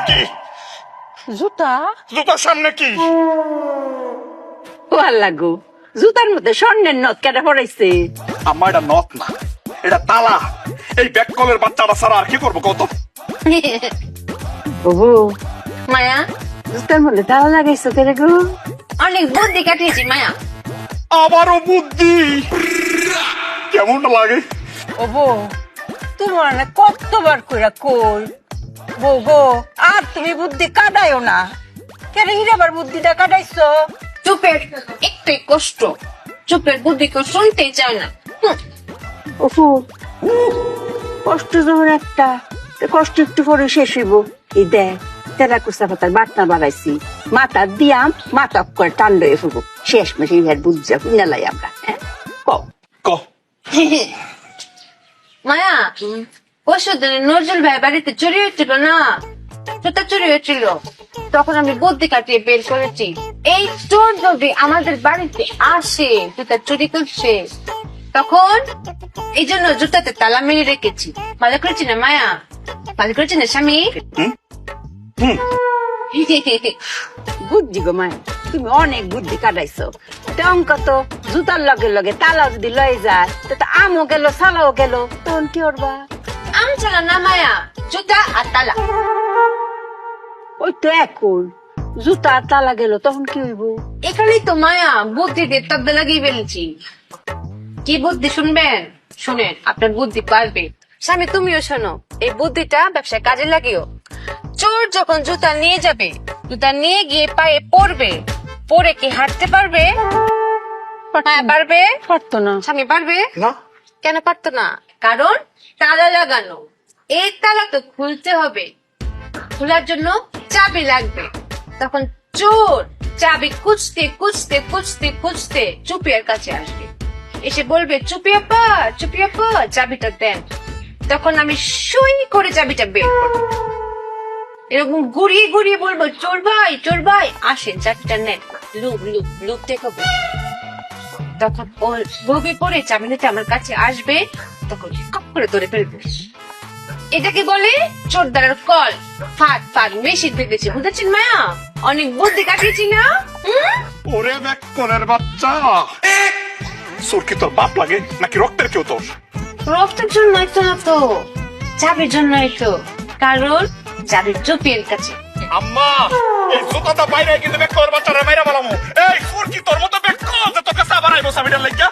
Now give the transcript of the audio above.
কি জুতা জুতার সামনে কি? ও আল্লাহ গো, জুতার মধ্যে স্বর্ণের নথ কেটে পড়াইছে। আম্মা এটা নথ না, এটা তালা। এই ব্যাক কলের বাচ্চাটা ছাড়া আর কি করবো কত? ওহো, মায়া জুতার মধ্যে তালা লাগাইছো কেন গো? অনেক বুদ্ধি কাটিয়েছি মায়া। আবারও বুদ্ধি। কেমনটা লাগে? ও বউ, তোমার না কতবার কইরা কই বউ গো, আর তুমি বুদ্ধি কাটাইও না। কেন হিরাবার বুদ্ধিটা কাটাইছো? চুপের একটাই কষ্ট, চুপের বুদ্ধি কেউ শুনতেই চায় না। ওফু, কষ্ট যখন একটা, কষ্ট একটু পরে শেষ হইব। এই দেখ, তেরা কুচা পাতার বাটনা বাড়াইছি, মাথা দিয়াম, মাথা করে টান হয়ে ফুবো। শেষ মেশে ইহার বুঝা লাই আমরা। হ্যাঁ কও ক মায়া পরশুদিন নজরুল ভাই বাড়িতে চুরি হয়েছিল না, জুতা চুরি হয়েছিল। তখন আমি বুদ্ধি কাটিয়ে বের করেছি, এই চোর যদি আমাদের বাড়িতে আসে জুতা চুরি করছে, তখন এই জন্য জুতাতে তালা মেরে রেখেছি। ভালো করেছি না মায়া? ভালো করেছি না স্বামী? বুদ্ধি গো মায়, তুমি অনেক বুদ্ধি কাটাইছো। অঙ্ক তো জুতার লগে লগে তালা যদি লয়ে যায়, তো আমও গেল সালাও গেল, তখন কি করবা? আম চালা না মায়া, জুতা আর তালা। ওই তো এখন জুতা আর তালা গেল, তখন কি হইব? এখানেই তো মায়া বুদ্ধি দিয়ে তব্দা লাগিয়ে ফেলেছি। কি বুদ্ধি শুনবেন? শুনেন, আপনার বুদ্ধি পারবে। স্বামী তুমিও শোনো, এই বুদ্ধিটা ব্যবসায় কাজে লাগিও। চোর যখন জুতা নিয়ে যাবে, জুতা নিয়ে গিয়ে পায়ে পড়বে, পরে কি হাঁটতে পারবে? হ্যাঁ পারবে। পারতো না। স্বামী পারবে না, কেন পারতো না? কারণ তালা লাগানো। এই তালা তো খুলতে হবে, খোলার জন্য চাবি লাগবে। তখন চোর চাবি খুঁজতে খুঁজতে খুঁজতে খুঁজতে চুপিয়ার কাছে আসবে, এসে বলবে চুপি আপা, চুপি আপা চাবিটা দেন। তখন আমি সই করে চাবিটা বের করবো, এরকম ঘুরিয়ে ঘুরিয়ে বলবো চোর ভাই আসেন চাবিটা নেন, লুক লুক লুক দেখাবো। তখন ও লোভে পড়ে চাবি নিতে আমার কাছে আসবে, তখন কপ করে ধরে ফেলবে। এটাকে বলে চোর দ্বারার কল। ফাঁদ ফাঁদ মেশিন ভেবেছে, বুঝেছেন মায়া? অনেক বুদ্ধি কাটিয়েছি না? ওরে ব্যাক কলের বাচ্চা। তোর কি তোর বাপ লাগে নাকি রক্তের কেউ তোর? রক্তের জন্যই তো না তো, চাবির জন্যই তো। কারণ চাবির চুপির কাছে। আম্মা, এই জুতাটা বাইরে কিন্তু ব্যাক কলের বাচ্চারা মাইরা বলামু। এই তোর কি তোর মতো ব্যাক কল যে তোর কাছে আবার আইবো চাবিটার লাগিয়া?